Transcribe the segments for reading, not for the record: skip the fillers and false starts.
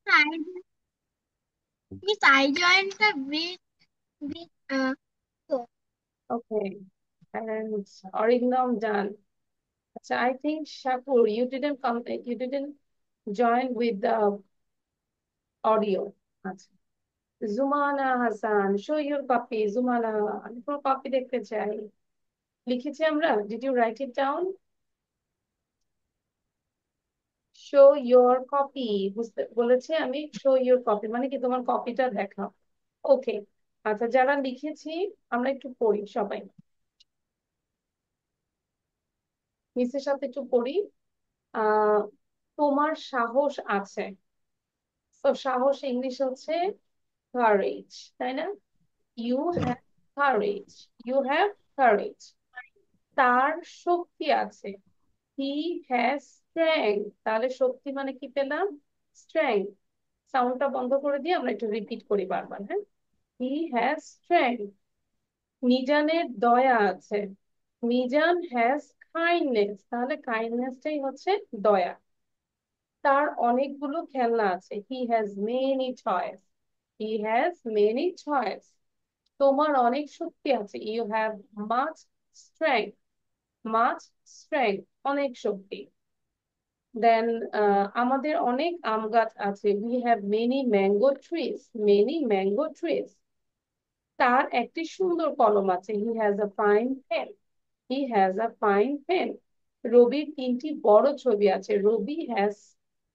I, yes, I joined the with Okay. And Orignum done. So I think Shakur, you didn't come, you didn't join with the audio. আচ্ছা। Jumana Hasan, show your copy, Jumana, আমি পুরো copy দেখতে চাই। লিখেছি আমরা? Did you write it down? Show your copy, বুঝতে বলেছে আমি, show your copy মানে কি তোমার কপিটা দেখাও। ওকে। আচ্ছা, যারা লিখেছি আমরা একটু পড়ি সবাই, মিসের সাথে একটু পড়ি। আহ তোমার সাহস আছে। তো সাহস ইংলিশ হচ্ছে courage, তাই না? You have courage, you have courage. তার শক্তি আছে, হি হ্যাজ স্ট্রেংথ। তাহলে শক্তি মানে কি পেলাম? স্ট্রেংথ। সাউন্ডটা বন্ধ করে দিয়ে আমরা একটু রিপিট করি বারবার, হ্যাঁ? He has strength. মিজানের দয়া আছে, মিজান হ্যাজ কাইন্ডনেস। তাহলে কাইন্ডনেসটাই হচ্ছে দয়া। তার অনেকগুলো খেলনা আছে, he has many toys, he has many toys. তোমার অনেক শক্তি আছে, you have much strength, much strength, অনেক শক্তি। দেন আমাদের অনেক আম গাছ আছে, we have many mango trees, many mango trees. তার একটি সুন্দর কলম আছে, he has a fine pen, he has a fine pen. রবির তিনটি বড় ছবি আছে, Rabi has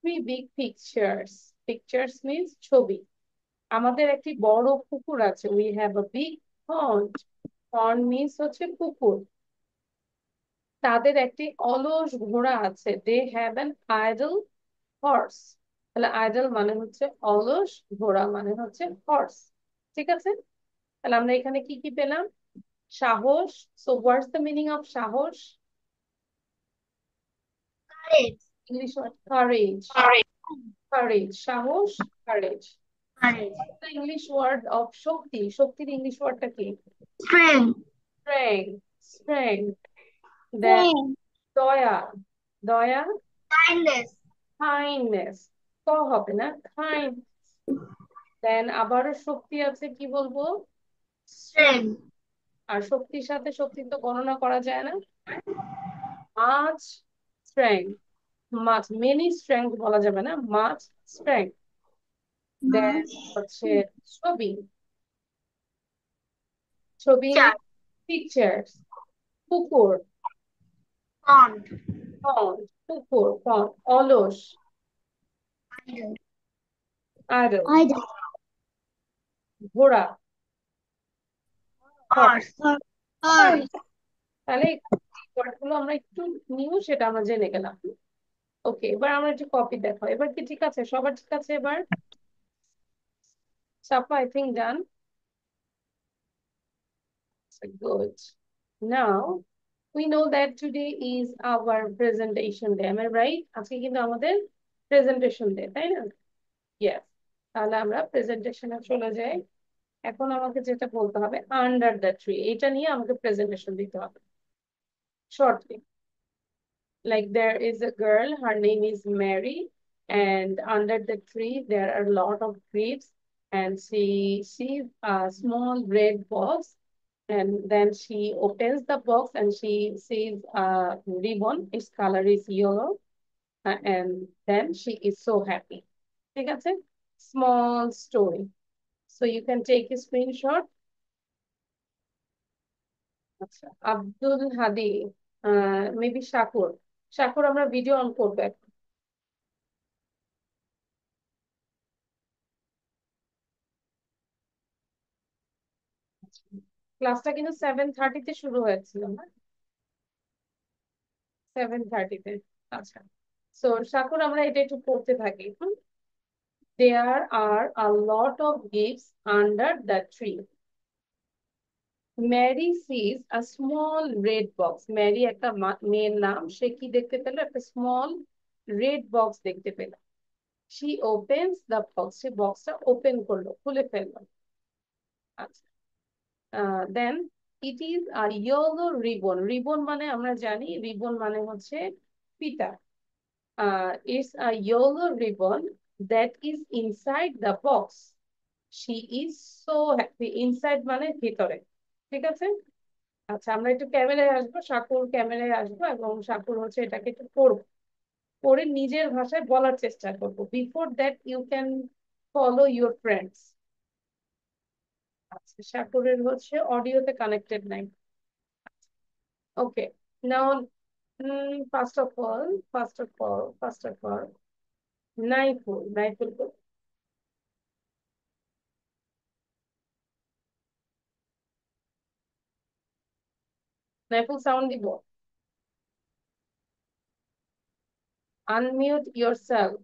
three big pictures, pictures means ছবি। আমাদের একটি বড় পুকুর আছে, we have a big pond, pond means হচ্ছে পুকুর। তাদের একটি অলস ঘোড়া আছে, they have an idle horse. তাহলে আইডল মানে হচ্ছে অলস, ঘোড়া মানে হচ্ছে হর্স। ঠিক আছে? তাহলে আমরা এখানে কি কি পেলাম? সাহস। So what's the meaning of সাহস? courage. English word courage, courage, সাহস, courage. Courage. The English word of শক্তি, শক্তির ইংলিশ ওয়ার্ডটা কি? Strength. Strength, strength. Then Strength. দয়া, দয়া, Kindness. কাইন্ডনেস, ক হবে না, কাইন্ড। দেন আবারও শক্তি আছে, কি বলবো? Strength. আর শক্তির সাথে শক্তি তো গণনা করা যায় না। Much strength, much, many strength বলা যাবে না, মাচ স্ট্রেংথ। দেন হচ্ছে ছবি, ছবি Picture. পিকচার্স, পুকুর, Pond. পন্ড, পুকুর, পন্ড, অলস, Idol. Idol, Idol. ঘোড়া, হর্স। Horse. Horse. তাহলে ওয়ার্ডগুলো আমরা একটু নিউ, সেটা আমরা জেনে গেলাম। ওকে, এবার আমরা একটু কপি দেখো, এবার কি ঠিক আছে? সবার ঠিক আছে এবার? Safa, I think done. Good. Now we know that today is our presentation day. Am I right? আজকে কিন্তু আমাদের presentation day, তাই না? Yes. তাহলে আমরা presentation এ চলে যাই। এখন আমাকে যেটা বলতে হবে, under the tree, এটা নিয়ে আমাকে presentation দিতে হবে shortly. Like there is a girl, her name is Mary, and under the tree there are a lot of grapes, and she sees a small red box, and then she opens the box and she sees a ribbon. Its color is yellow, and then she is so happy. ঠিক আছে? Small story. So you can take a screenshot. আচ্ছা, আব্দুল হাদি, maybe Shakur, Shakur আমরা video on করবো এখন। ক্লাসটা কিন্তু 7:30-তে শুরু হয়েছিল না? 7:30-তে। আচ্ছা, সো শাকুর আমরা এটা একটু পড়তে থাকি। There are a lot of gifts under the tree. Mary sees a small red box. Mary একটা মেয়ের নাম, সে কি দেখতে পেল? একটা স্মল রেড বক্স দেখতে পেল। She opens the box. সে বক্সটা ওপেন করলো, খুলে ফেললো। আচ্ছা, দেন ইট ইজ আর ইয়েলো রিবন। রিবন মানে আমরা জানি, রিবন মানে হচ্ছে ফিতা। It's a yellow ribbon that is inside the box. She is so happy. Inside মানে ভিতরে। ঠিক আছে। আচ্ছা, আমরা একটু ক্যামেরায় আসবো, সাকুর ক্যামেরায় আসবো এবং সাকুর হচ্ছে এটাকে একটু পড়বো, পড়ে নিজের ভাষায় বলার চেষ্টা করবো। Before that you can follow your friends. আচ্ছা, সাকুরের হচ্ছে অডিওতে কানেক্টেড নাই। Okay, now first of all Naiful, Naiful Naiful sound দিব। Unmute yourself.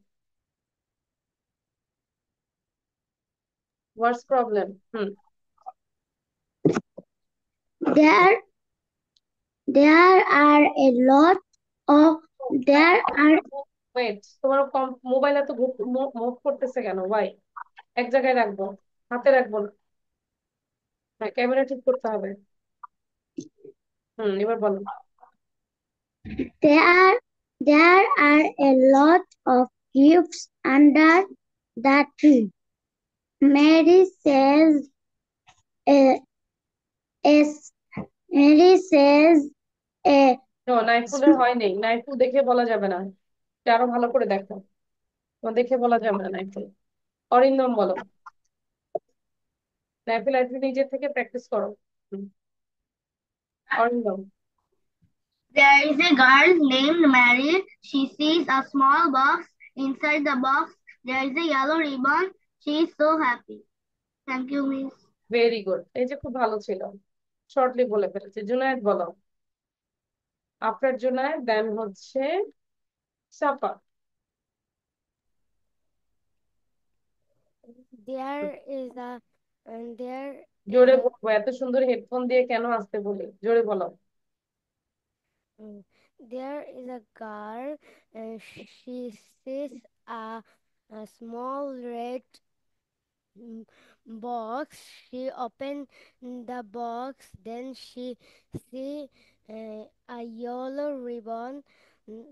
What's problem? There, there are a lot of there are wait, তোমার মোবাইল এত মুভ করতেছে কেন ভাই? এক জায়গায় রাখবো, হাতে রাখবো না। হ্যাঁ, ক্যামেরা ঠিক করতে হবে। এবার বলো। there there are a lot of gifts under the tree. Mary says, uh, is Mary says, uh, নাইফুলের হয় নেই, নাইফুল দেখে বলা যাবে না। এটা আরো ভালো করে দেখো, তোমার দেখে বলা যাবে না নাইফুল। অরিন্দম বলো। নাইফুল একটু নিজের থেকে প্র্যাকটিস করো। হুম, Arindam. there is a girl named Mary. She sees a small box. Inside the box, there is a yellow ribbon. She is so happy. Thank you, Miss. Very good, এই যে খুব ভালো ছিল, শর্টলি বলে ফেলেছে। জুনায়েদ বলো। আফটার জুনায়েদ দেন হচ্ছে সাফা। There is a there is জোরে a বলবো, এত সুন্দর হেডফোন দিয়ে কেন আসতে বলি, জোরে বলো। there is a girl. She sees a small red box. She open the box. Then she see a yellow ribbon.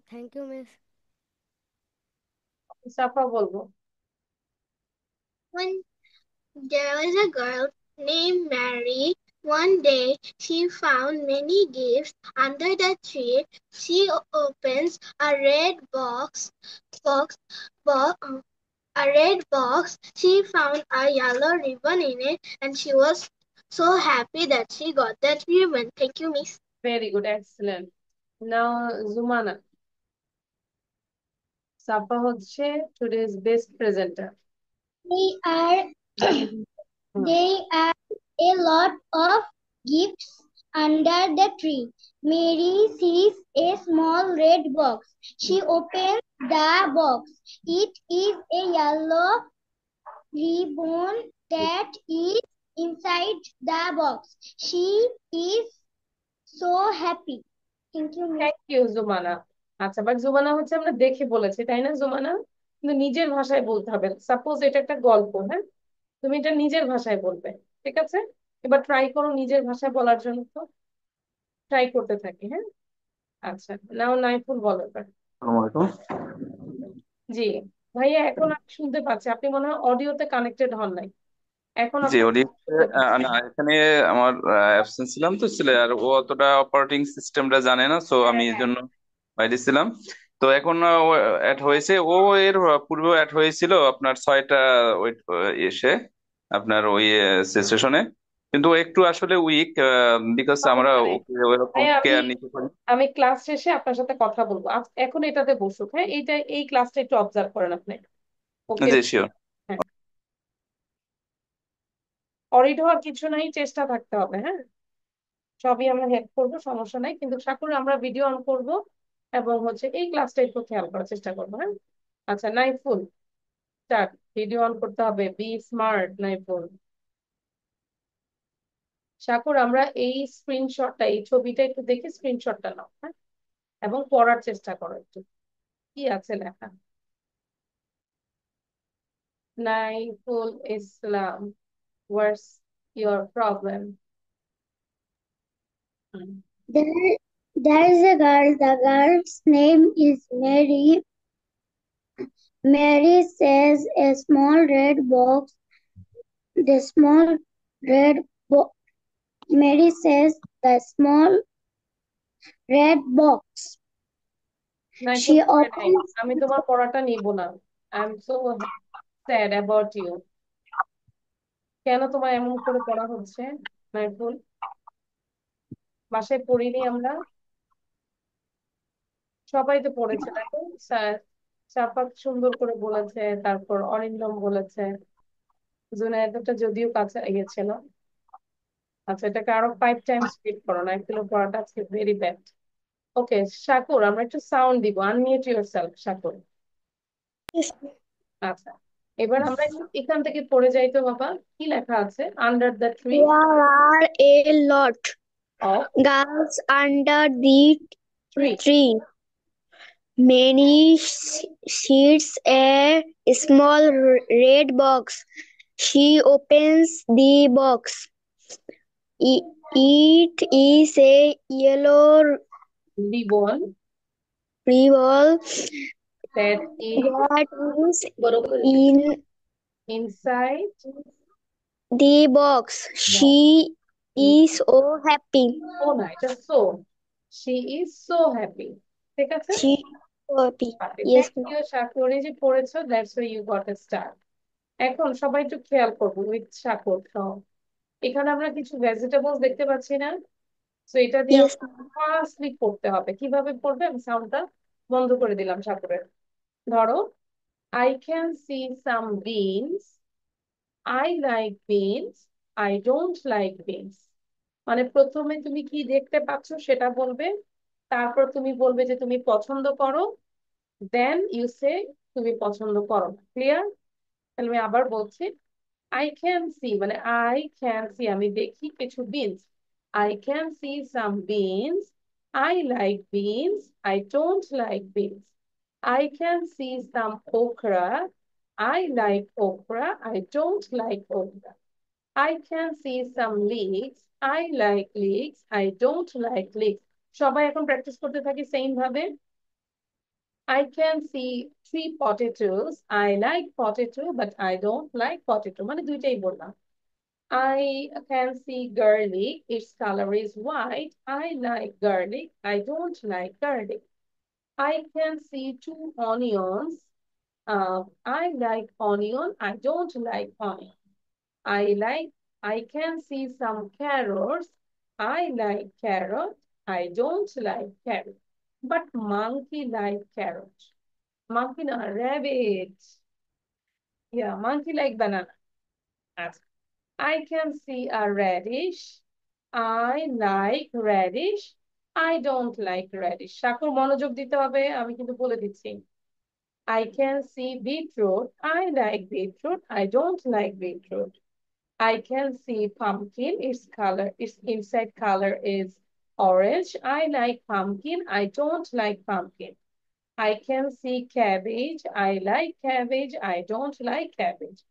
Thank you, Miss. সাফা বলবো। One There was a girl named Mary. One day she found many gifts under the tree. She opens a red box, bo- a red box. She found a yellow ribbon in it, and she was so happy that she got that ribbon. Thank you, Miss. Very good, excellent. Now Jumana. Safa হচ্ছে today's best presenter. They are There are a lot of gifts under the tree. Mary sees a small red box. She opens the box. It is a yellow ribbon that is inside the box. She is so happy. Thank you, Miss. Thank you Jumana. আচ্ছা, but Jumana হচ্ছে আমরা দেখে বলেছি, তাই না Jumana? কিন্তু নিজের ভাষায় বলতে হবে। সাপোজ এটা একটা গল্প, হ্যাঁ, তুমি এটা নিজের ভাষায় বলবে। ঠিক আছে, এবার ট্রাই করো নিজের ভাষায় বলার জন্য। তো ট্রাই করতে থাকি, হ্যাঁ। আচ্ছা, নাও নাইফুল বলো এবার। আসসালামু জি ভাইয়া, এখন আমি শুনতে পাচ্ছি, আপনি মনে হয় অডিওতে কানেক্টেড হন নাই। এখন জি আপনাকে ওডি শুনতে পাচ্ছি। না, এখানে আমার অ্যাবসেন্স ছিলাম তো, ছিল আর ও অতটা অপারেটিং সিস্টেমটা জানে না, সো হ্যাঁ, আমি এই হ্যাঁ। জন্য বাইরে ছিলাম। তো এখন অ্যাড হয়েছে ও, এর পূর্বেও অ্যাড হয়েছিল আপনার 6টা ওই এসে আপনার ওই সেশনে, কিন্তু ও একটু আসলে উইক, বিকজ আমরা সমস্যা নেই ওকে ওরকম ভাইয়া, আমি কেয়ার নিতে পারি। আমি ক্লাস শেষে আপনার সাথে কথা বলবো। এখন এটাতে বসুক, হ্যাঁ, এই ক্লাসটা একটু অবজার্ভ করেন আপনি। ওকে। জি শিওর। হ্যাঁ, অরিড হওয়ার কিছু নাই, চেষ্টা থাকতে হবে, হ্যাঁ। সবই আমরা হেল্প করবো, সমস্যা নাই, কিন্তু সাকুর আমরা ভিডিও অন করব এবং হচ্ছে এই ক্লাসটা একটু খেয়াল করার চেষ্টা করবো, হ্যাঁ। আচ্ছা নাইফুল, স্টার্ট। ভিডিও অন করতে হবে, বি স্মার্ট নাইফুল। সাকুর, আমরা এই স্ক্রিনশটটা, এই ছবিটা একটু দেখে স্ক্রিনশটটা নাও, হ্যাঁ, এবং পড়ার চেষ্টা করো একটু কি আছে লেখা। Naiful Islam, what's your problem? There, there is a girl. The girl's name is Mary. Mary says a small red box. The small red box. Mary says the small red box. না She এখন পড়ে নাই, opens. আমি তোমার পড়াটা নিব না। I am so sad about you. কেন তোমার এমন করে পড়া হচ্ছে নাইফুল? বাসায় পড়িনি আমরা? সবাই তো পড়েছে, দেখো স্যার সাফাত সুন্দর করে বলেছে, তারপর অরিন্দম বলেছে, জুনায়েদটা যদিও কাছে গিয়েছিল। আচ্ছা, এটাকে আরো 5 টাইমস স্পিড করো, নাইফুলের পড়াটা আজকে ভেরি ব্যাড। ওকে শাকুর, আমরা একটু সাউন্ড দিব, আনমিউট ইউরসেলফ শাকুর। আচ্ছা, এবার আমরা একটু এখান থেকে পড়ে যাই তো বাবা, কি লেখা আছে? Under the tree There are a lot of girls under the tree. tree. Many seats a small red box. She opens the box. It is a yellow ribbon ribbon that is that is in inside the box. She is so happy. ও না, এটা so, she is so happy. ঠিক আছে, She is so happy. Yes, thank you Shakur, এই যে পড়েছো, that's why you got a star. এখন সবাই একটু খেয়াল করবো উইথ শাকুর সহ। এখানে আমরা কিছু ভেজিটেবলস দেখতে পাচ্ছি না? তো এটা দিয়ে yes, আমরা ফার্স্টলি পড়তে হবে। কিভাবে পড়বে? আমি সাউন্ডটা বন্ধ করে দিলাম ঠাকুরের। ধরো, I can see some beans, I like beans, I don't like beans. মানে প্রথমে তুমি কি দেখতে পাচ্ছ সেটা বলবে, তারপর তুমি বলবে যে তুমি পছন্দ করো, দেন ইউ সে তুমি পছন্দ করো না। ক্লিয়ার? তাহলে আমি আবার বলছি, I can see মানে I can see আমি দেখি কিছু beans. I can see some beans. I like beans. I don't like beans. I can see some okra. I like okra. I don't like okra. I can see some leeks. I like leeks. I don't like leeks. সবাই এখন practice করতে থাকি same ভাবে। I can see 3 potatoes. I like potato, but I don't like potato. মানে দুইটাই বললাম। I can see garlic. Its color is white. I like garlic. I don't like garlic. I can see 2 onions. I like onion. I don't like onion. I can see some carrots. I like carrot. I don't like carrot. But monkey like carrot. Monkey na rabbit. Yeah, monkey like banana. I can see a radish. I like radish. I don't like radish. Shakur মনোযোগ দিতে হবে, আমি কিন্তু বলে দিচ্ছি। I can see beetroot. I like beetroot. I don't like beetroot. I can see pumpkin. Its inside color is orange. I like pumpkin. I don't like pumpkin. I can see cabbage. I like cabbage. I don't like cabbage.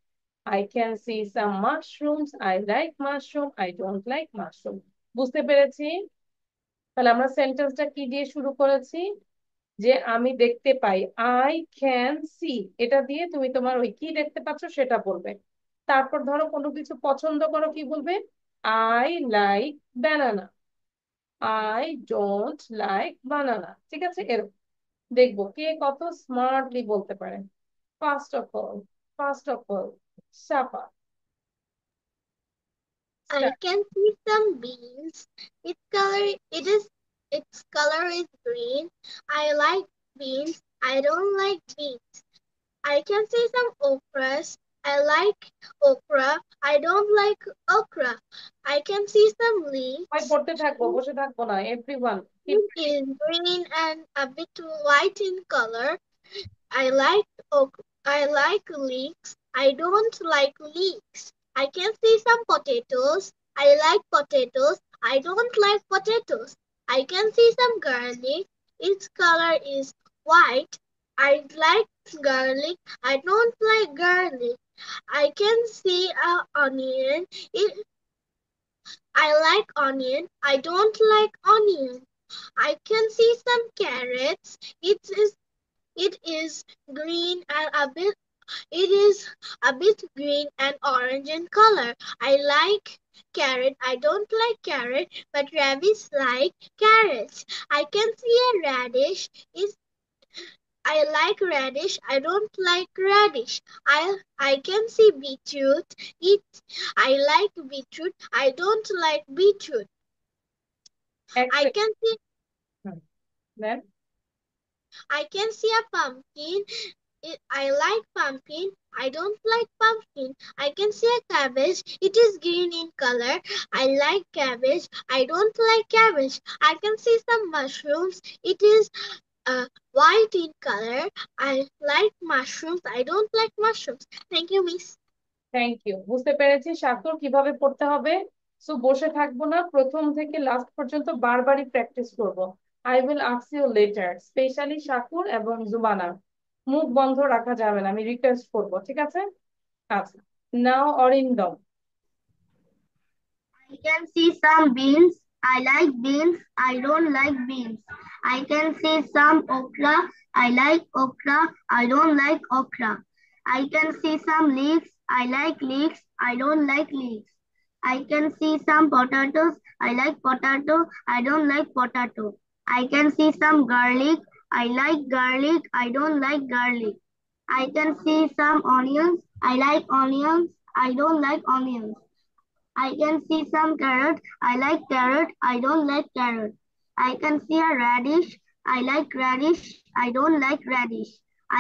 I can see some mushrooms. I like mushroom. I don't like mushroom. বুঝতে পেরেছি? তাহলে আমরা সেন্টেন্সটা কি দিয়ে শুরু করেছি? যে আমি দেখতে পাই, আই ক্যান সি, এটা দিয়ে তুমি তোমার ওই কি দেখতে পাচ্ছ সেটা বলবে। তারপর ধরো কোনো কিছু পছন্দ করো, কি বলবে? I like banana. I don't like banana. ঠিক আছে, এরকম দেখবো কে কত স্মার্টলি বলতে পারে। First of all, Safa I can see some beans. Its color is green. I like beans. I don't like beans. I can see some okras. I like okra. I don't like okra. I can see some leeks. পড়তে থাকবো, বসে থাকবো না। Everyone It is green and a bit white in color. I like I like leeks. I don't like leeks. I can see some potatoes. I like potatoes. I don't like potatoes. I can see some garlic. Its color is white. I like garlic. I don't like garlic. I can see a onion. I like onion. I don't like onion. I can see some carrots. It is green and it is a bit green and orange in color. I like carrot. I don't like carrot, but rabbits like carrots. I can see a radish. Is I like radish. I don't like radish. I can see beetroot. It I like beetroot. I don't like beetroot. I Excellent. can see Then I can see a pumpkin. I like pumpkin. I don't like pumpkin. I can see a cabbage. It is green in color. I like cabbage. I don't like cabbage. I can see some mushrooms. It is white in color. I like mushrooms. I don't like mushrooms. Thank you, Miss. Thank you, বুঝতে পেরেছি শাকুর কিভাবে পড়তে হবে। So বসে থাকবো না, প্রথম থেকে লাস্ট পর্যন্ত বারবারই প্র্যাকটিস করব। I will ask you later, specially Shakur এবং জুবানা, মুখ বন্ধ রাখা যাবে না, আমি রিকোয়েস্ট করবো, ঠিক আছে? আচ্ছা, নাও Arindam. I can see some beans. I like beans. I don't like beans. I can see some okra. I like okra. I don't like okra. I can see some leeks. I like leeks. I don't like leeks. I can see some potatoes. I like potato. I don't like potato. I can see some garlic. I like garlic. I don't like garlic. I can see some onions. I like onions. I don't like onions. I can see some carrot. I like carrot. I don't like carrot. I can see a radish. I like radish. I don't like radish.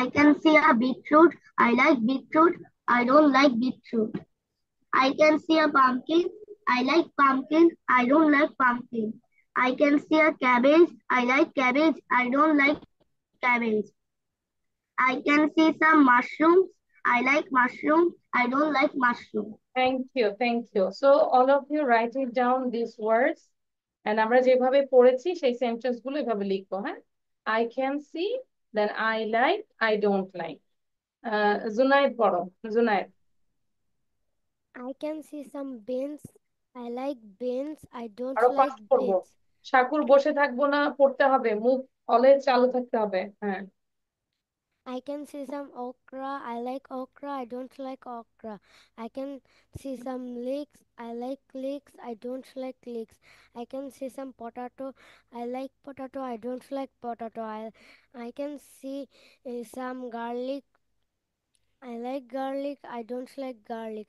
I can see a beetroot. I like beetroot. I don't like beetroot. I can see a pumpkin. I like pumpkin. I don't like pumpkin. I can see a cabbage. I like cabbage. I don't like cabbage. I can see some mushrooms. I like mushrooms. I don't like mushrooms. Thank you, thank you. So all of you write it down this words, and আমরা যেভাবে পড়েছি সেই sentence গুলো এভাবে লিখবো। হ্যাঁ, I can see, then I like, I don't like. Junayed পড়ো, Junayed. I can see some beans. I like beans. I don't আরো like ফাস্ট করবো, beans. শাকুর বসে থাকবো না, পড়তে হবে, মুখ অলওয়েজ চালু থাকতে হবে। হ্যাঁ, I can see some okra. I like okra. I don't like okra. I can see some leeks. I like leeks. I don't like leeks. I can see some potato. I like potato. I don't like potato. I can see some garlic. I like garlic. I don't like garlic.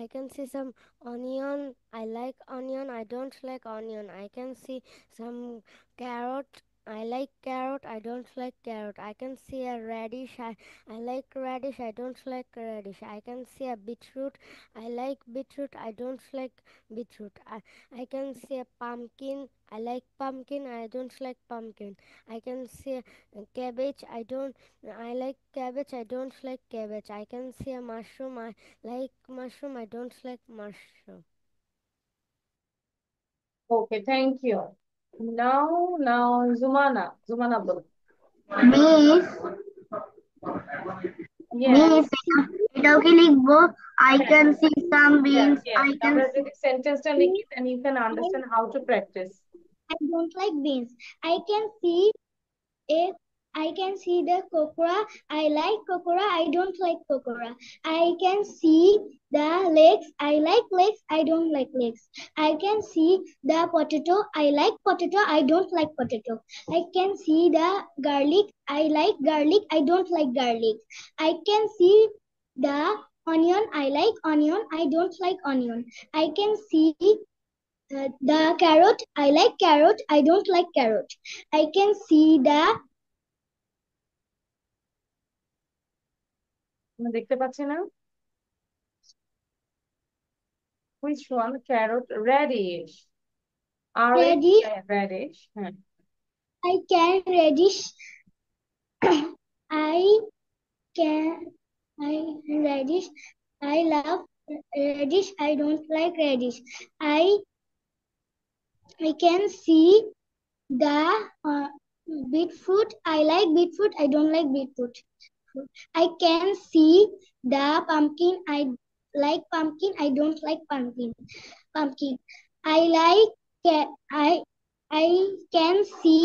I can see some onion. I like onion. I don't like onion. I can see some carrot. I like carrot. I don't like carrot. I can see a radish. I like radish. I don't like radish. I can see a beetroot. I like beetroot. I don't like beetroot. I can see a pumpkin. I like pumpkin. I don't like pumpkin. I can see a cabbage. I like cabbage. I don't like cabbage. I can see a mushroom. I like mushroom. I don't like mushroom. Okay, thank you. Now now Jumana, Jumana বলো। Miss, yes, এটাও কি লিখবো? I can see some yes, beans. yes. I can আমরা see. যদি সেন্টেন্সটা লিখি, then you can understand how to practice. I don't like beans. I can see a. I can see the cocora. I like cocora. I don't like cocora. I can see the legs. I like legs. I don't like legs. I can see the potato. I like potato. I don't like potato. I can see the garlic. I like garlic. I don't like garlic. I can see the onion. I like onion. I don't like onion. I can see the carrot. I like carrot. I don't like carrot. I can see the. আমরা দেখতে পাচ্ছি না? Which one? Carrot, radish. Radish. Radish. হ্যাঁ, I can radish. I can. I radish. I love radish. I don't like radish. I can see the beetroot. I like beetroot. I don't like beetroot. I can see the pumpkin. I like pumpkin. I don't like pumpkin. Pumpkin. I like I can see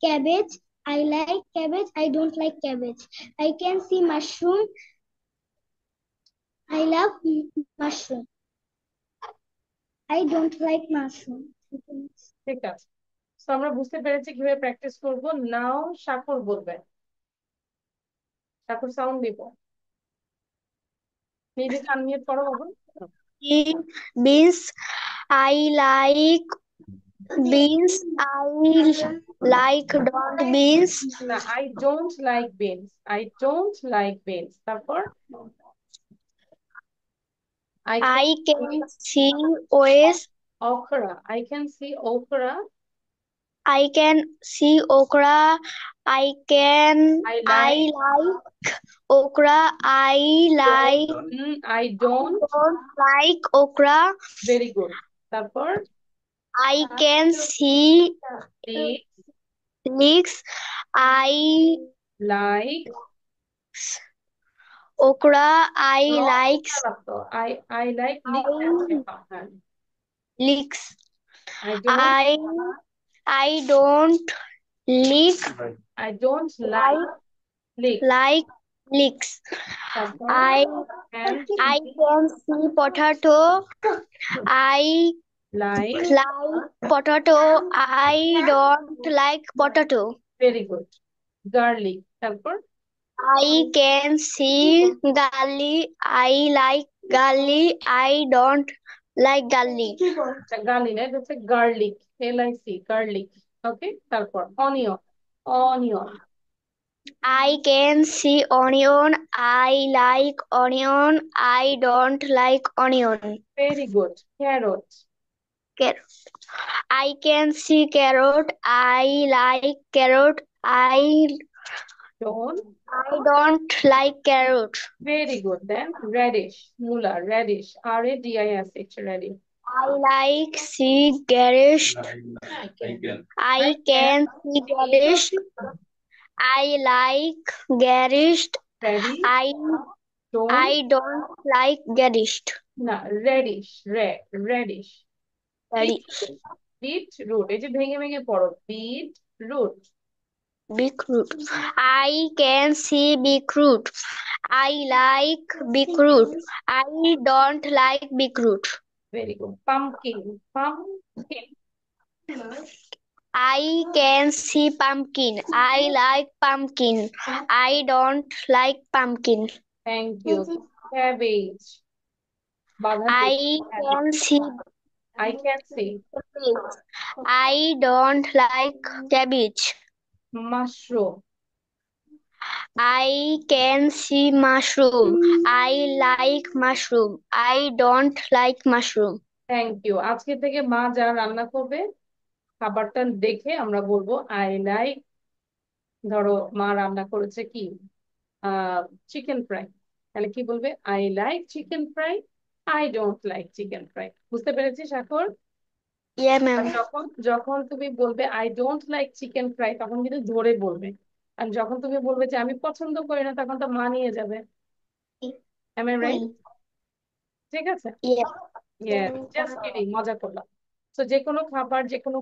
cabbage. I like cabbage. I don't like cabbage. I can see mushroom. I love mushroom. I don't like mushroom. ঠিক আছে, তো আমরা বুঝতে পেরেছি কিভাবে practice করব। নাও সাকর বলবে, সাকর sound দিব, নিজেকে আনমিউট করো বাবা। Beans. I like beans. I like don't beans. না, I don't like beans, I don't like beans. তারপর I I can can see OS. okra, I can see okra, I can see okra. I can. I I like, like okra. I like. I don't, Don't like okra. very good। তারপর I can see leeks, leeks. I like, okra. I no, like I like leeks, leeks. I don't, I don't like I don't like leeks। like leeks. তারপর I and I can see potato. I like, like potato. I don't like potato. very good, garlic। তারপর I can see garlic. I like garlic. I don't like garlic. garlic না, এটা হচ্ছে garlic, LIC, garlic. Okay, তারপর onion, onion. I can see onion. I like onion. I don't like onion. Very good, carrot, Carrot. I can see carrot. I like carrot. don't, don't like carrot. very good। Then radish, mula, radish, RADISH, radish। I like see garish. I can see garish. I like garish. Radish, I don't, don't like garish. না, radish, radish। Radish. beetroot, এই যে ভেঙে ভেঙে পড়ো, beetroot, Beetroot. I can see beetroot. I like beetroot. I don't like beetroot. very good। pumpkin, pumpkin, I can see pumpkin. I like pumpkin. I don't like pumpkin. thank you। cabbage, বাঁধাকপি, I can see I can see। cabbage. I don't like cabbage. mushroom, I can see mushroom. I like mushroom. I don't like mushroom. Thank you. আজকে থেকে মা যা রান্না করবে খাবারটা দেখে আমরা বলবো আই লাইক, ধরো মা রান্না করেছে কি চিকেন ফ্রাই, তাহলে কি বলবে? I like chicken fry, I don't like chicken fry. বুঝতে পেরেছি সাগর? Yeah, আর ma'am. যখন যখন তুমি বলবে I don't like chicken fry তখন কিন্তু জোরে বলবে, আর যখন তুমি বলবে যে আমি পছন্দ করি না তখন তো মানিয়ে যাবে। Am I right? ঠিক আছে, Yeah. জাস্ট কিডিং, মজা করলাম। তো যে কোনো খাবার যে কোনো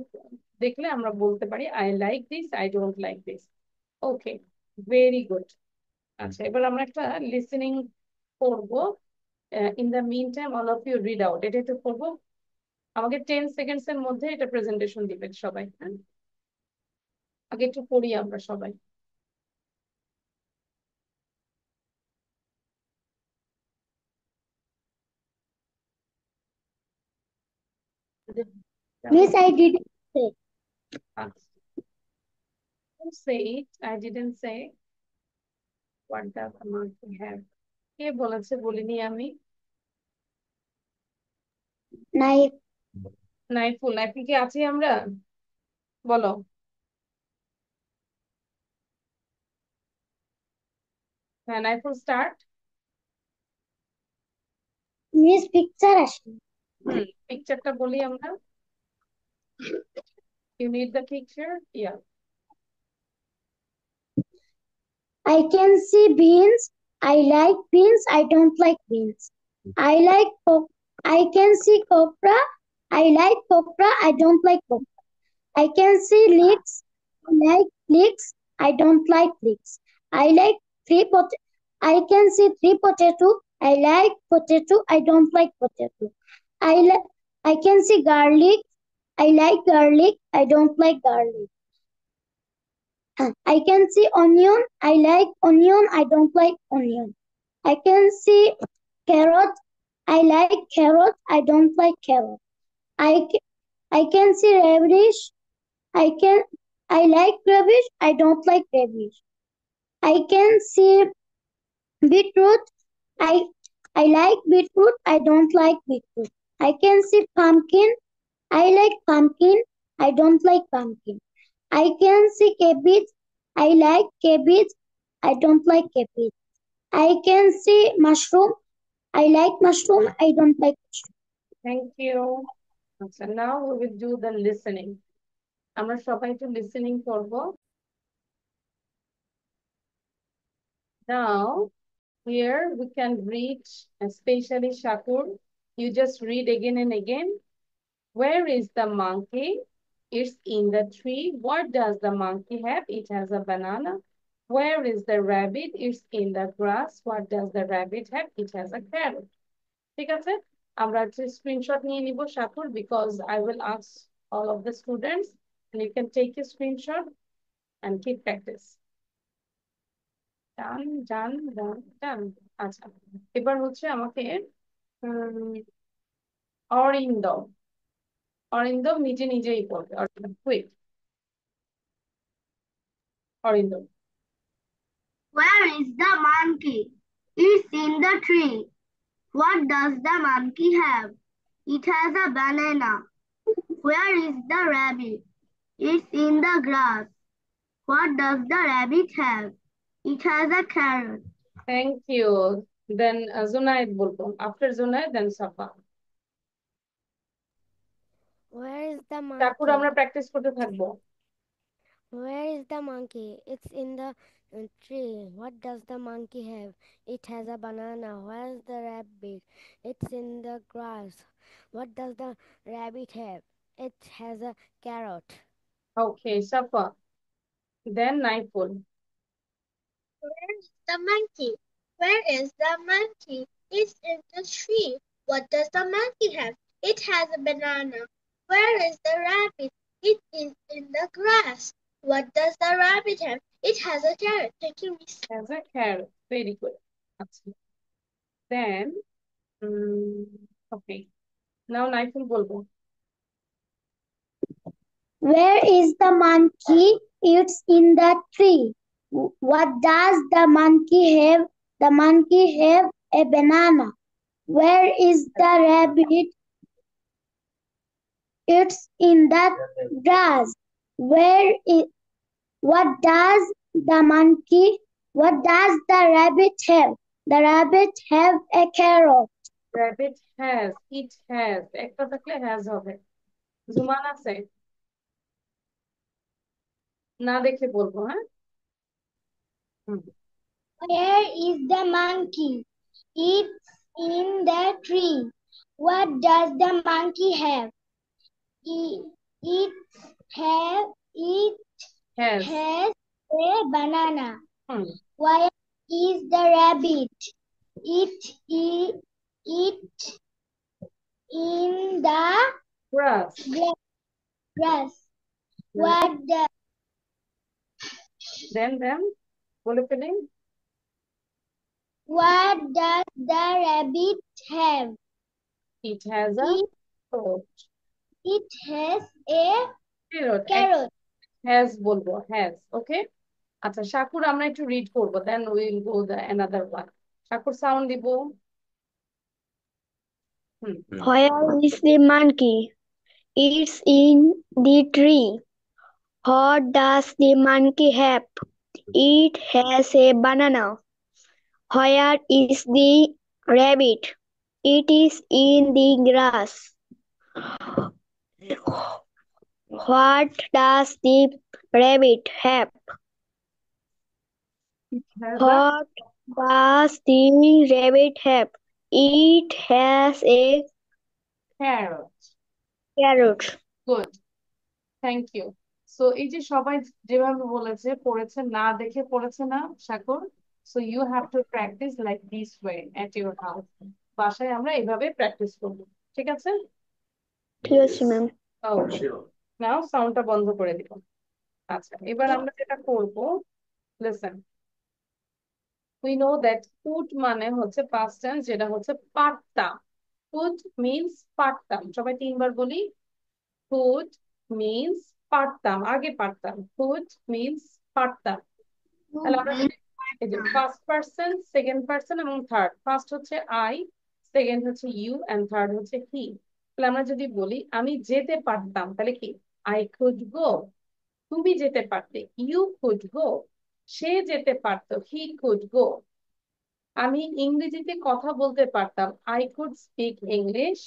দেখলে আমরা বলতে পারি I like this, I don't like this. Okay, very good. আচ্ছা, এবার আমরা একটা লিসেনিং করবো। In the mean time all of you read out, এটা একটু করবো। আমাকে 10 সেকেন্ডস এর মধ্যে এটা প্রেজেন্টেশন দিবেন সবাই। হ্যাঁ, আগে একটু পড়ি আমরা সবাই। Miss, I didn't say. Say it, I didn't say what the amount we have. কে বলেছে? বলিনি আমি। Knife. নাইফুল, নাইফুল কি আছি আমরা? বলো। হ্যাঁ, নাইফুল স্টার্ট। Miss, picture আসে। পিকচারটা বলি আমরা। You need the picture? Yeah. I can see beans. I like beans. I don't like beans. I can see copra. I like copra. I don't like copra. I can see leeks. I like leeks. I don't like leeks. I like I can see 3 potato. I like potato. I don't like potato. I can see garlic. I like garlic. I don't like garlic. I can see onion. I like onion. I don't like onion. I can see carrot. I like carrot. I don't like carrot. I, I can see radish. I like radish. I don't like radish. I can see beetroot. I I like beetroot. I don't like beetroot. I can see pumpkin. I like pumpkin. I don't like pumpkin. I can see cabbage. I like cabbage. I don't like cabbage. I can see mushroom. I like mushroom. I don't like mushroom. Thank you. So now we will do the listening. আমরা সবাই একটু listening করব। Now here we can read, especially Shakur, you just read again and again. Where is the monkey? It's in the tree. What does the monkey have? It has a banana. Where is the rabbit? It's in the grass. What does the rabbit have? It has a carrot. ঠিক আছে, আমরা একটা screenshot নিয়ে নিব Shakur, because I will ask all of the students and you can take a screenshot and keep practice. Done, done, done, done. আচ্ছা, এবার হচ্ছে আমাকে অরিন্দম অরিন্দম নিজে নিজেই পড়বে। Arindam quick. Arindam. Where is the monkey? It's in the tree. What does the monkey have? It has a banana. Where is the rabbit? It's in the grass. What does the rabbit have? It has a carrot. Thank you. Then Zunaid বলবো। After Zunaid, then Safa. Where is the Shakur আমরা monkey? Practice করতে থাকবো। Where is the monkey? It's in the tree. What does the monkey have? It has a banana. Where's the rabbit? It's in the grass. What does the rabbit have? It has a carrot. Okay, Safa. Then Naiful. Where is the monkey? Where is the monkey? It's in the tree. What does the monkey have? It has a banana. Where is the rabbit? It is in the grass. What does the rabbit have? It has a carrot. Thank you, Miss. Has a carrot. Very good. Then, okay. Now Naiful বলবো। Where is the monkey? It's in the tree. What does the monkey have? The monkey have a banana. Where is the rabbit? It's in the grass. What does the rabbit have? The rabbit have a carrot. Rabbit has, it has, একটা থাকলে has হবে। জুমান আছে? না দেখে বলবো, হ্যাঁ? Where is the monkey? It's in the tree. What does the monkey have? It Has. has a banana. Hmm. Where is the rabbit? It in the Grass. grass. What the Then বলে ফেলেন। What does the rabbit have? It has a carrot. It has a Carrot. carrot. Has বলবো, has. Okay? আচ্ছা, শাকুর আমরা একটু read করবো, then we will go the another one. Shakur sound দিব। Where is the monkey? It's in the tree. What does the monkey have? It has a banana. Where is the rabbit? It is in the grass. What does the rabbit have? What does the rabbit have? It has a Carrot. carrot. Good. Thank you. So এই যে সবাই যেভাবে বলেছে পড়েছে না দেখে পড়েছে না Sagar, so you have to practice like this way at your house. বাসায় আমরা এইভাবে প্র্যাকটিস করবো, ঠিক আছে? ঠিক আছে ম্যাম। ওকে, নাও সাউন্ডটা বন্ধ করে দিব। আচ্ছা, এবার আমরা যেটা করব, listen, we know that could মানে হচ্ছে পাস্ট টেন্স, যেটা হচ্ছে পারতাম। কুড মিন্স পারতাম, সবাই তিনবার বলি। কুড মিন্স পারতাম, আগে পারতাম। কুড মিন্স পারতাম। তাহলে আমরা যদি এই যে ফার্স্ট পার্সন, সেকেন্ড পার্সন এবং থার্ড, ফার্স্ট হচ্ছে আই, সেকেন্ড হচ্ছে ইউ এন্ড থার্ড হচ্ছে হি। তাহলে আমরা যদি বলি আমি যেতে পারতাম, তাহলে কি? আই কুড গো। তুমি যেতে পারতে, ইউ কুড গো। সে যেতে পারতো, হি কুড গো। আমি ইংরেজিতে কথা বলতে পারতাম, I could speak English,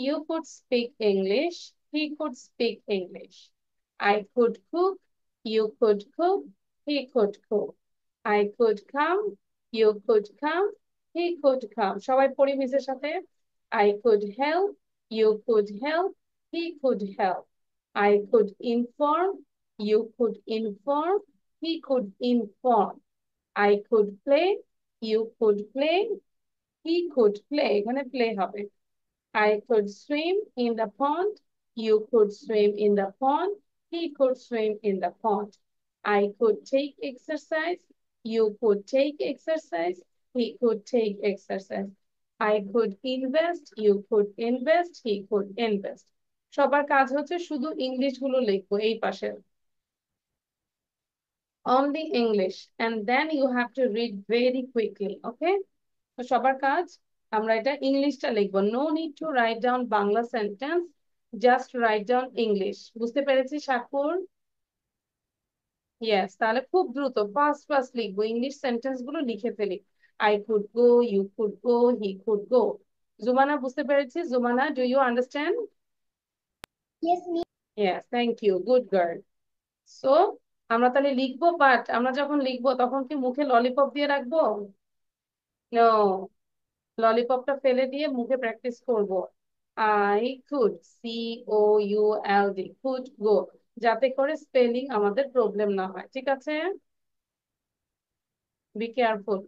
you could speak English, he could speak English. I could cook, you could cook, he could cook. I could come, you could come, he could come. সবাই পড়ি মিসের সাথে। I could help, you could help, he could help. I could inform, you could inform, he could inform. I could play, you could play, he could play। এখানে play হবে। I could swim in the pond, you could swim in the pond, he could swim in the pond. I could take exercise, you could take exercise, he could take exercise. I could invest, you could invest, he could invest. সবার কাজ হচ্ছে শুধু English গুলো লিখবো এই পাশে, only English, and then you have to read very quickly, okay? তো সবার কাজ আমরা এটা ইংলিশটা লিখবো। No need to write down Bangla sentence, just write down English. বুঝতে পেরেছি সাকুর? ইয়েস, তাহলে খুব দ্রুত ফাস্ট ফাস্ট লিখবো, ইংলিশ সেন্টেন্স গুলো লিখে ফেলি। I could go, you could go, he could go. Jumana বুঝতে পেরেছি? Jumana, do you understand? Yes, miss. Yes, thank you, good girl. So আমরা তাহলে লিখবো, বাট আমরা যখন লিখবো তখন কি মুখে ললিপপ দিয়ে রাখবো? নো, ললিপপটা ফেলে দিয়ে মুখে প্র্যাকটিস করব। I could, C O U L D, could go, যাতে করে স্পেলিং আমাদের প্রবলেম না হয়, ঠিক আছে? Be careful.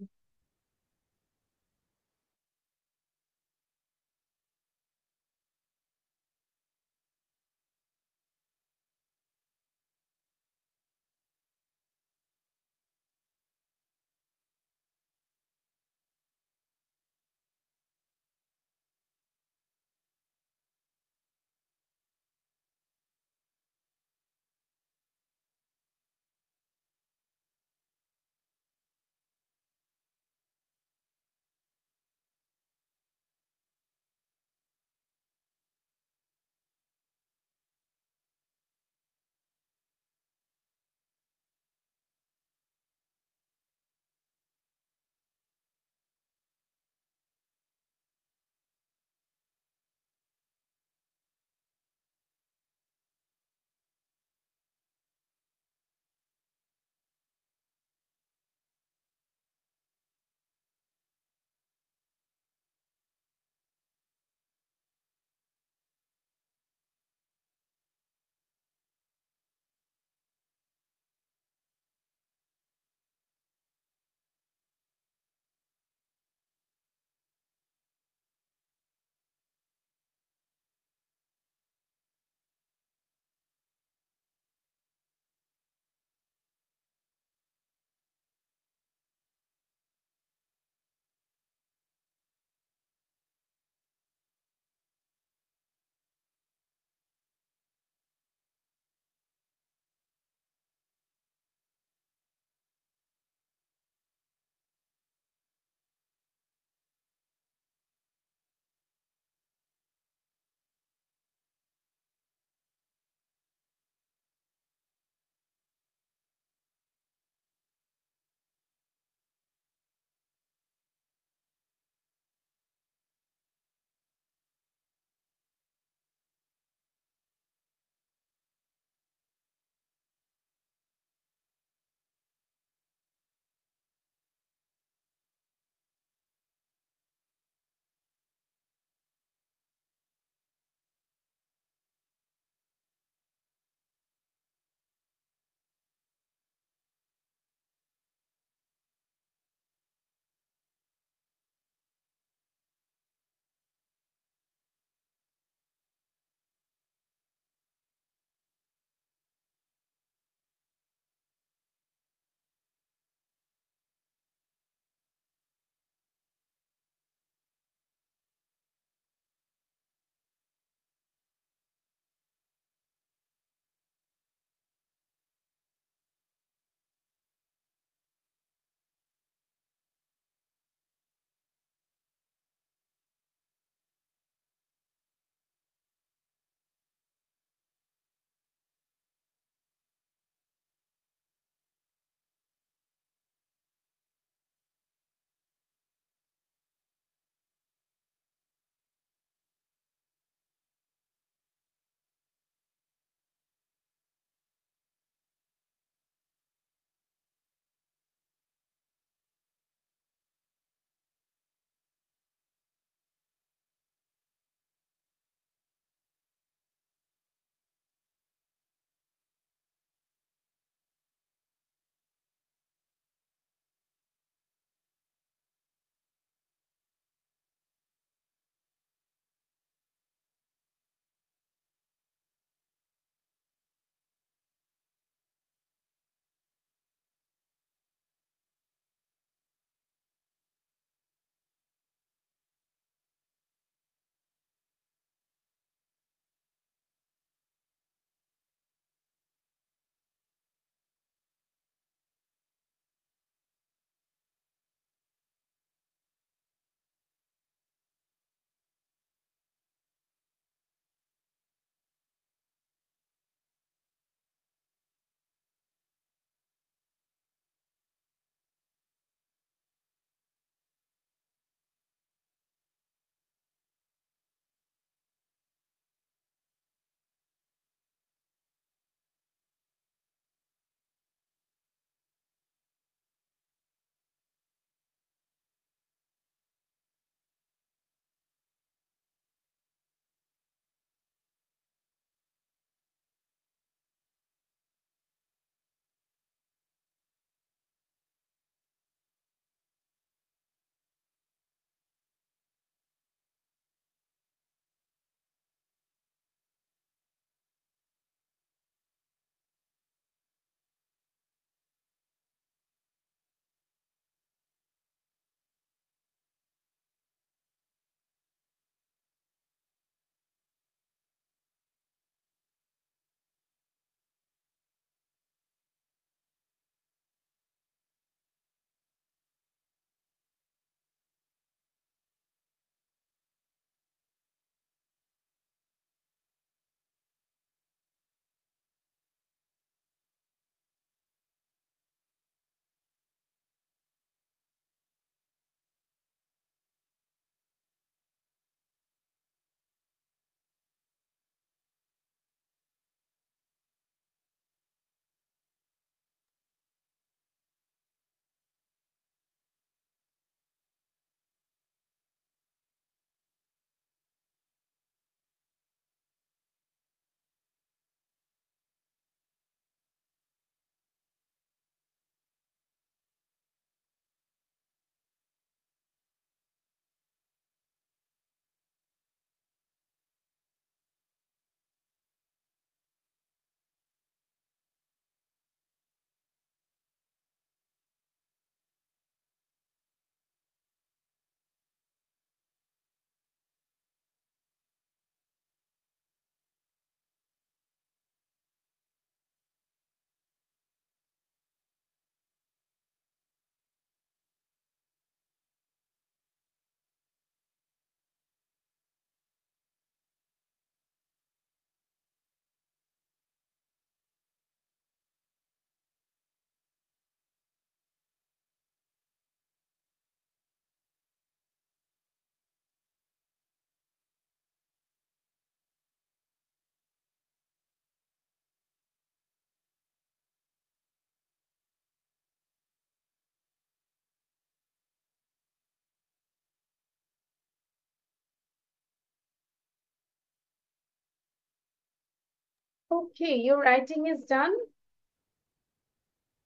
Okay, your writing is done.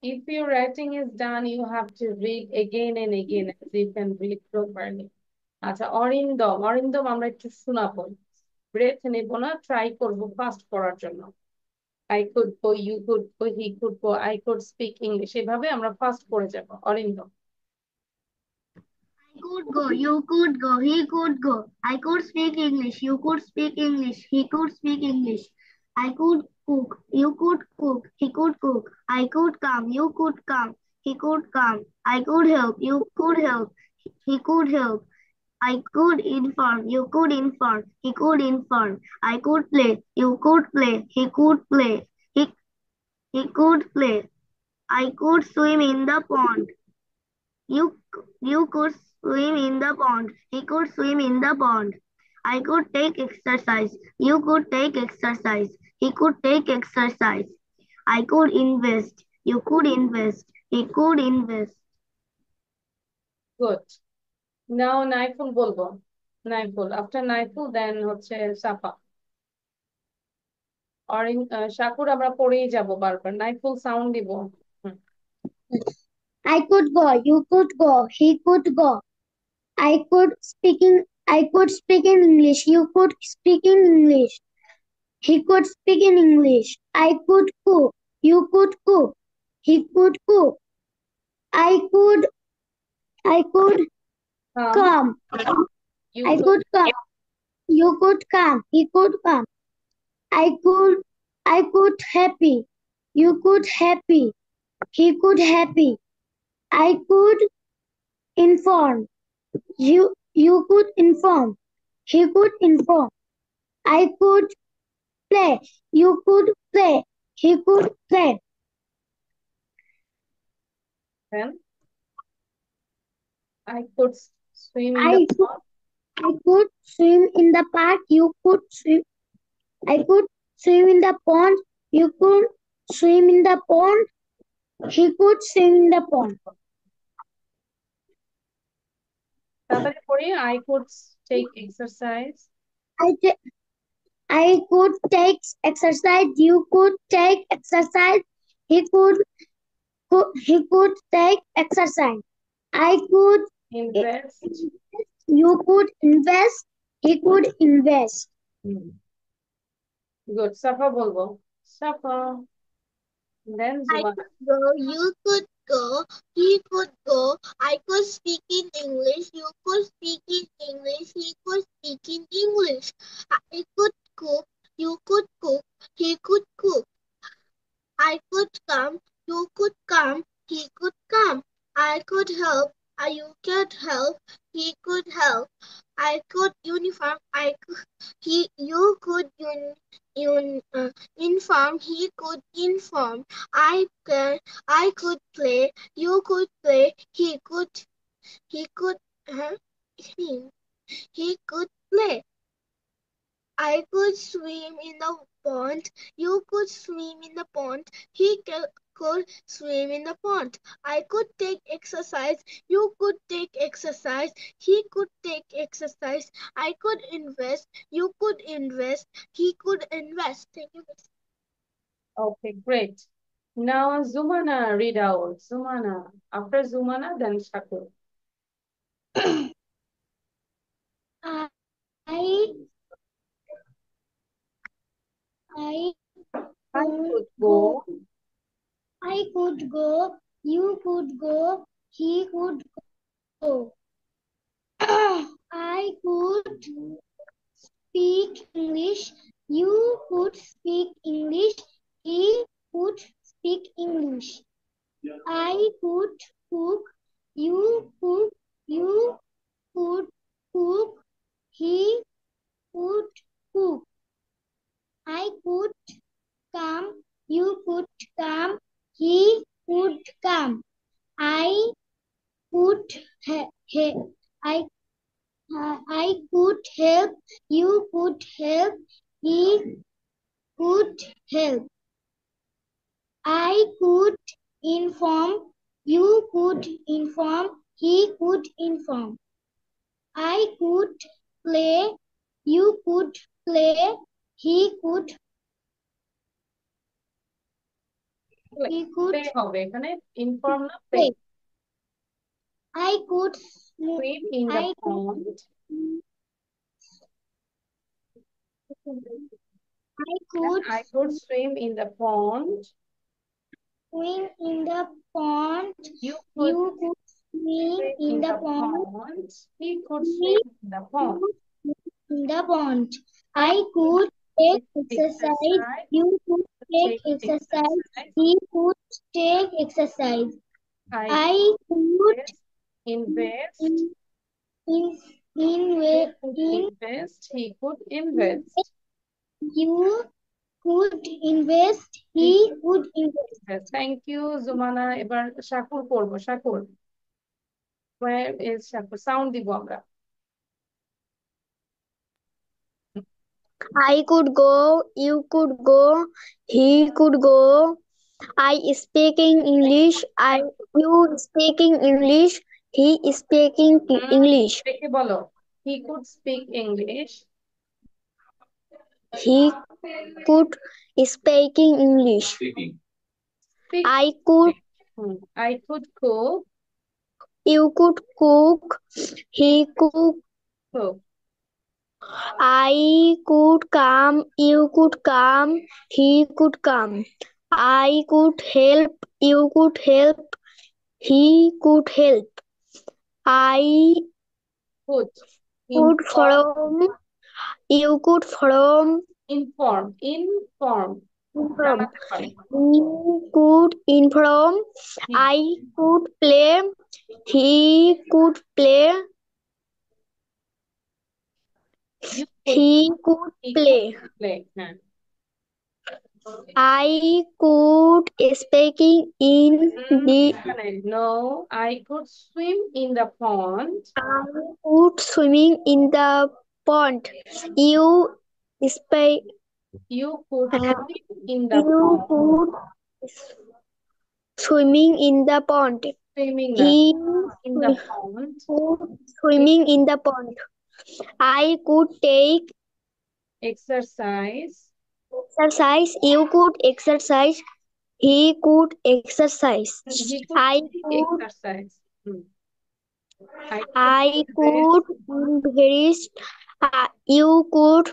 If your writing is done, you have to read again and again as you can read properly. আচ্ছা, অরিন্দম আমরা একটু শোনাবো, ব্রেথ নেব না, ট্রাই করবো ফাস্ট পড়ার জন্য। I could go, you could go, he could go, I could speak English, এভাবে আমরা ফাস্ট পড়ে যাব। Arindam. I could go, you could go, he could go. I could speak English, you could speak English, he could speak English. I could cook, you could cook, he could cook. I could come, you could come, he could come. I could help, you could help, he could help. I could inform, you could inform, he could inform. I could play, you could play, he could play. He could play. I could swim in the pond. You could swim in the pond. He could swim in the pond. I could take exercise. You could take exercise. He could take exercise. I could invest. You could invest. He could invest. Good. Now Naiful বলবো। Naiful, after Naiful then হচ্ছে সাফা। শাকুর আমরা পড়েই যাব বারবার, Naiful sound দিব। I could go. You could go. He could go. I could speak in English. You could speak in English. He could speak in English. I could cook. You could cook. He could cook. I could come. You I could come. You could come. He could come. I could happy. You could happy. He could happy. I could inform. You could inform. He could inform. I could play. You could play. He could play. Then I could swim in I the could- pond. I could swim in the park. You could swim. I could swim in the pond. You could swim in the pond. He could swim in the pond. তাড়াতাড়ি পড়ি। I could take exercise. I could take exercise. You could take exercise. He could take exercise. I could Invest. You could invest. He could invest. Good. সাফা বলবো। সাফা। Then I জুমা। could go. You could go. He could go. I could speak in English. You could speak in English. He could speak in English. I could cook. You could cook. He could cook. I could come. You could come. He could come. I could help. You could help. He could help. I could uniform. You could inform. He could inform. I could play. You could play. He could play. I could swim in the pond. You could swim in the pond. He could swim in the pond. I could take exercise. You could take exercise. He could take exercise. I could invest. You could invest. He could invest. Thank you. Okay, great. Now Zumana, read out. Zumana. After Zumana, then Shakur. I could go. I could go. You could go. He could go. I could speak English. You could speak English. He could speak English. I could cook. You could cook. He could cook. I could come. You could come. He could come. I could I could help. You could help. He could help. I could inform. You could inform. He could inform. I could play. You could play. He could He could play হবে এখানে, inform না play. play. I could Swim in the I could pond. I could I could swim in the pond. swim in the pond. You could You could swim swim in in the the pond. pond. He could We swim in the pond. could swim in the pond. I I could take exercise. exercise. You could take Take exercise. exercise. He could take exercise. I I could invest. in He could in invest. He could invest. you could invest. He could invest. Yes, thank you, Zumana. এবার শাকুর করবো। Shakur, where is Shakur? Sound দিব আমরা। I could go, you could go, he could go. I speaking English, you speaking English, he speaking English. দেখে বলো, he could speak English. He could speaking English. Speaking. Speak. I could, I could cook. you could cook, he could, Cook. I could come, you could come, he could come. I could help, you could help, he could help. I Could. could from, you could from, Inform. from. জানাতে পারে। He could inform, I could play, he could play, You could he could play. play. হ্যাঁ। I could speaking in the, No, I could swim in the pond. I could swimming in the pond. You speak, You could swim in the you pond. could swimming in the pond. Swimming He in the pond. could swimming in the pond. I could take Exercise. exercise. You could exercise. He could exercise. He could I take could, exercise. I could invest. You could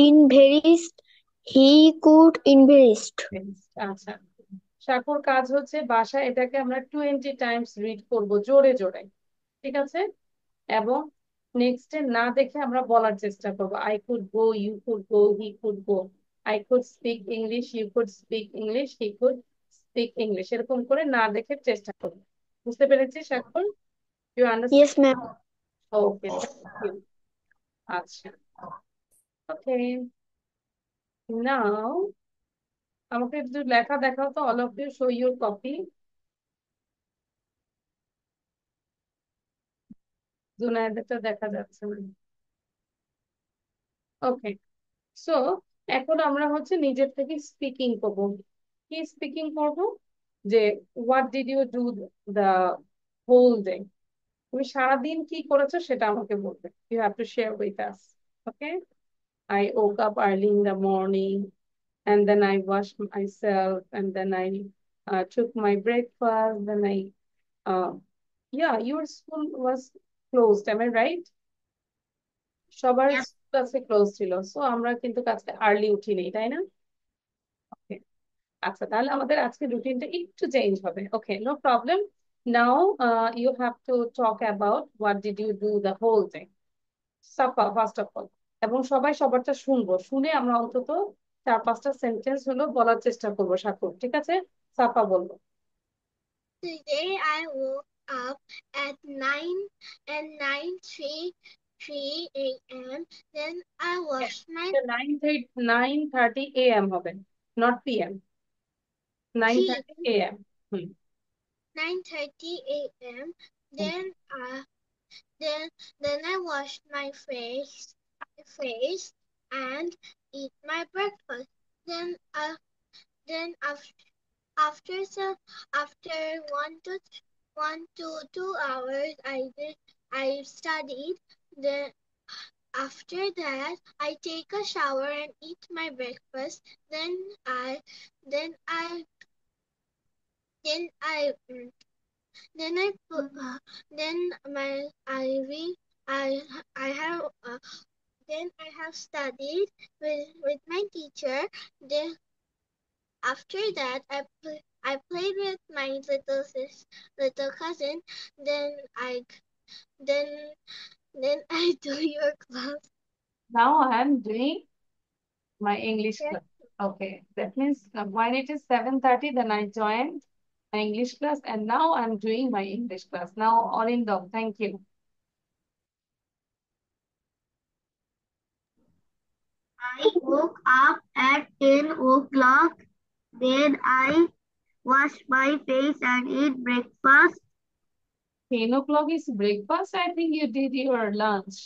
invest. He could invest. আচ্ছা, শাকুর কাজ হচ্ছে বাসায় এটাকে আমরা 20 Times read করব জোরে জোরে, ঠিক আছে? এবং নেক্সট এ না দেখে আমরা বলার চেষ্টা করব। I could go, you could go, he could go. I could speak English, you could speak English, he could speak English, এরকম করে না দেখে চেষ্টা করব। বুঝতে পেরেছি Shakur? You understand? Yes, ma'am. Okay, thank you. আচ্ছা, ওকে, নাও আমাকে একটু লেখা দেখাও তো। All of you show your copy. জুনায়েদেরটা দেখা যাচ্ছে না। ওকে, সো এখন আমরা হচ্ছে নিজের থেকে স্পিকিং করব। কি স্পিকিং করব? যে what did you do the whole day, তুমি সারাদিন কি করেছো সেটা আমাকে বলবে। You have to share with us. Okay, I woke up early in the morning and then I washed myself and then I took my breakfast. Then yeah, your school was closed, am I right? সবার কাছে close ছিল, so আমরা কিন্তু কাছে early উঠি নেই, তাই না? ওকে, আচ্ছা, তাহলে আমাদের আজকে রুটিনটা একটু চেঞ্জ হবে। Okay, no problem. Now you have to talk about what did you do the whole day. Safa first of all, এবং সবাই সবারটা শুনবো, শুনে আমরা অন্তত 4-5টা সেন্টেন্স হলো বলার চেষ্টা করবো। শাকুর, ঠিক আছে? সাফা বলবো। Today I woke up at 9:03 a.m. Then I washed my 9:30 a.m. হবে, not p.m. 9:30 a.m. 9:30 a.m. Then I washed my face and eat my breakfast. Then after 1 to 2 hours I studied. Then after that I take a shower and eat my breakfast. Then I Then I then I put then my I read I have then I have studied with my teacher. Then after that I played with my little cousin. Then I then then I do your class. Now I am doing my English Yes. class. Okay, that means when it is 7:30, then I joined my English class, and now I'm doing my English class. Now, Arindam, thank you. I woke up at 10 o'clock. Then I wash my face and eat breakfast. 10 o'clock is breakfast. I think you did your lunch.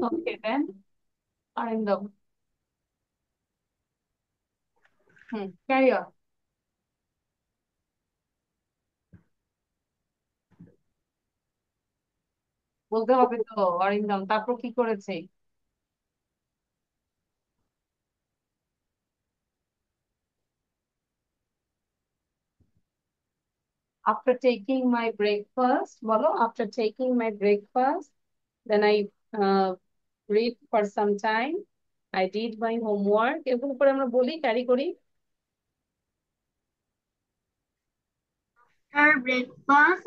Okay, then, Arindam. Carry on. বলতে হবে তো অরিন্দম, তারপর কি করেছে? After taking my breakfast, বলো, after taking my breakfast, then I read for some time. I did my homework. এরকম করে আমরা বলি, ক্যারি করি। After breakfast,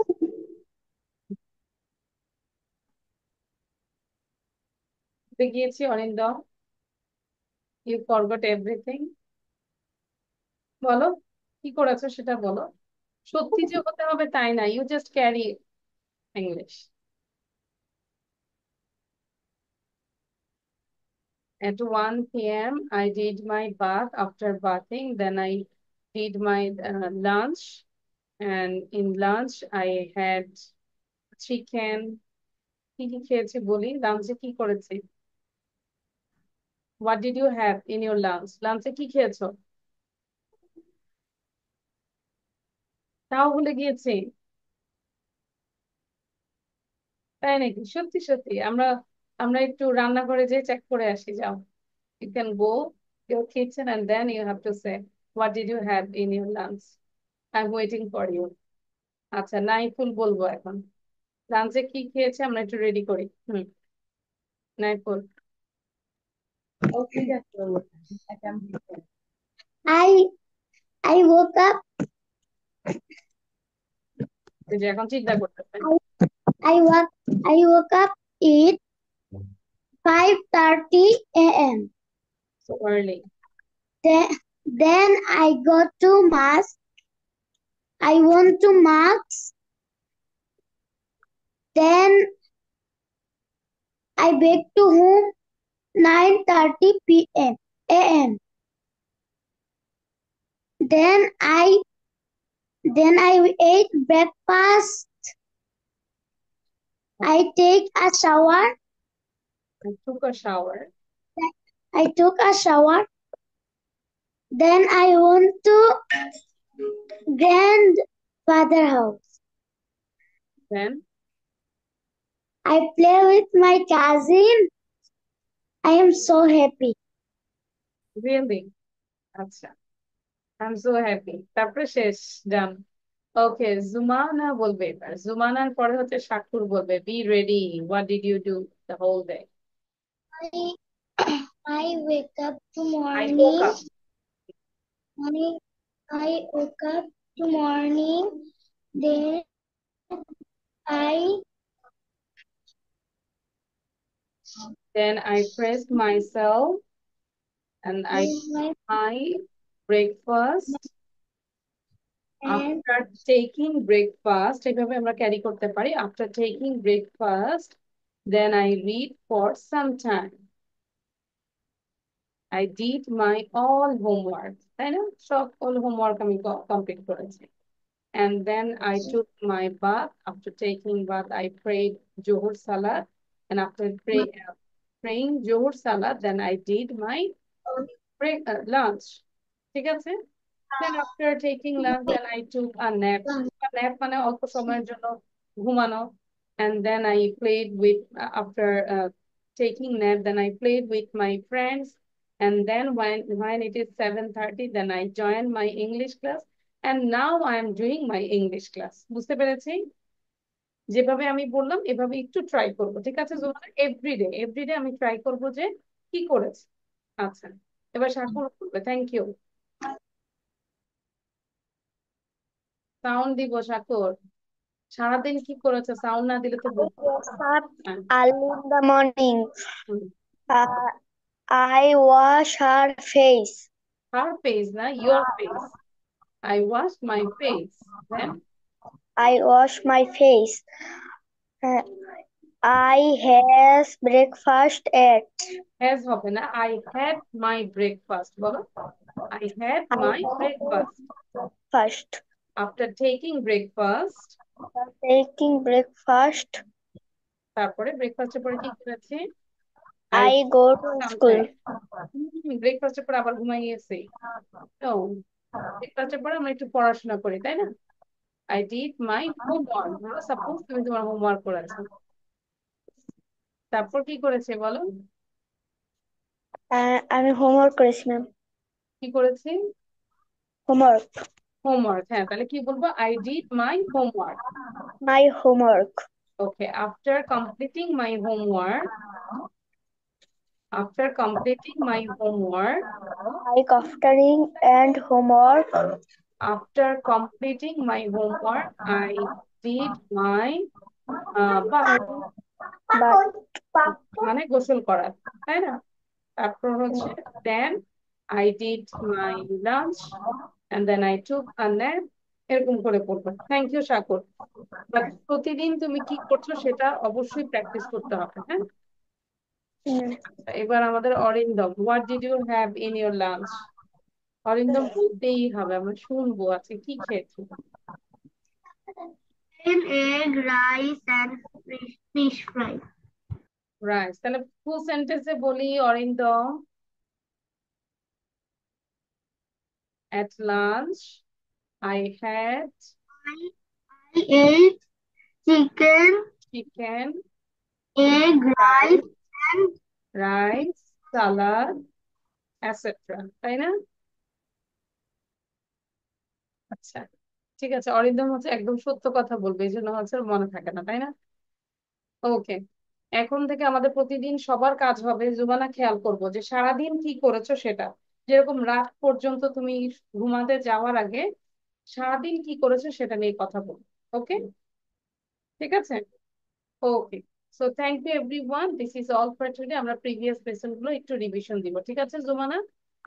গিয়েছি অরিন্দম, you forgot everything. বলো কি করেছো সেটা বলো। সত্যি যে হতে হবে তাই না, you just carry English. At 1 p.m. I did my bath. After bathing, then I did my lunch. And in lunch, I had chicken. কি কি খেয়েছি বলি, লাঞ্চে কি করেছি? What did you have in your lunch? লাঞ্চে কি খেয়েছো? তাও ভুলে গিয়েছি। তাই নাকি? সত্যি সত্যি আমরা আমরা একটু রান্নাঘরে যেয়ে চেক করে আসি, যাও। You can go your kitchen and then you have to say, what did you have in your lunch? I'm waiting for you. আচ্ছা, নাইফুল বলবো এখন। লাঞ্চে কি খেয়েছে আমরা একটু রেডি করি। নাইফুল। I woke up. এই যে এখন চিন্তা করতেছে। I woke up at 5:30 a.m. So early. Then I go to mass. I went to mass. Then I back to home 9:30 p.m. a.m. Then I ate breakfast. I take a shower. I took a shower. I took a shower. Then I went to grandfather house. Then I play with my cousin. I am so happy. really? আচ্ছা, I'm so happy. তারপরে শেষ, ডান। ওকে, Jumana বলবে এবার। জুমানার পরে হচ্ছে শাকুর বলবে। Be ready, what did you do the whole day? I wake up to I woke morning. up. I woke up to morning. Then I Then I pressed myself and I did my my breakfast. and After taking breakfast, এভাবে আমরা carry করতে পারি। After taking breakfast, then I read for some time. I did my all homework. তাই না? সব all homework আমি complete করেছি। And then I took my bath. After taking bath, I prayed Johur Salat. And after praying Johur Salat, then I did my lunch. ঠিক আছে? Then after taking lunch, then I took a nap. A nap মানে অল্প সময়ের জন্য ঘুমানো। And then I played with, after taking nap, then I played with my friends. And then when it is 7:30, then I joined my English class. and now I am doing my English class. বুঝতে পেরেছি? যেভাবে আমি বললাম এভাবে একটু try করবো, ঠিক আছে? এভরিডে আমি ট্রাই করবো যে কি করেছে। আচ্ছা, এবার সাকুর করবে। Thank you. সাউন্ড দিব সাকুর। সারাদিন কি করেছে, সাউন্ড না দিলে তো বুঝবো। Wake up হ্যাঁ, early in the morning. Hmm. Uh, I wash her face. Her face না, your face. I washed my face. Then I wash my face. Uh, I has breakfast at. has হবে না, I had my breakfast বলো। I had I my had breakfast. breakfast. After taking breakfast, After taking breakfast, তারপরে ব্রেকফাস্টের পরে কি করেছি? I go to school. ব্রেকফাস্টের পরে আবার ঘুমাই গেছি। No, ব্রেকফাস্টের পরে আমরা একটু পড়াশোনা করি, তাই না? I did my homework. Suppose তুমি তোমার হোমওয়ার্ক করেছো, তারপর কি করেছে বলো? আমি হোমওয়ার্ক করেছি ম্যাম। কি করেছি? হোমওয়ার্ক। হোমওয়ার্ক। হ্যাঁ, তাহলে কি বলবো? I did my homework. My homework. Okay, after completing my homework, after completing my homework, Like aftering and homework. after completing my homework, I did my bath, But মানে গোসল করা, তাই না? তারপর হচ্ছে then I did my lunch and then I took a nap, এরকম করে পড়বে। Thank you সাকুর। বাট প্রতিদিন তুমি কি করছো সেটা অবশ্যই প্র্যাকটিস করতে হবে, হ্যাঁ? এবার আমাদের Arindam, what did you have in your lunch? Arindam বলতেই হবে, আমরা শুনবো আজকে কি খেয়েছো। An egg, rice, and fish fry. Right, তাহলে ফুল সেন্টেন্সে বলি Arindam. At lunch I had I ate chicken, chicken, egg, rice, and salad, etc. তাই না? আচ্ছা, ঠিক আছে। অরিন্দম হচ্ছে একদম সত্য কথা বলবে, এই জন্য হচ্ছে ওর মনে থাকে না, তাই না? ওকে, এখন থেকে আমাদের প্রতিদিন সবার কাজ হবে, জুবানা খেয়াল করবো যে সারাদিন কি করেছো সেটা। যেরকম রাত পর্যন্ত তুমি ঘুমাতে যাওয়ার আগে সারাদিন কি করেছো সেটা নিয়ে কথা বলবো। ওকে, ঠিক আছে? Okay, so thank you everyone, this is all for today. আমরা প্রিভিয়াস লেসন গুলো একটু রিভিশন দিব, ঠিক আছে জুমানা?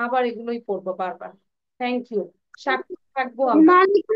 আবার এগুলোই পড়বো বারবার। Thank you. সাক্ষী থাকবো আমরা। Malik,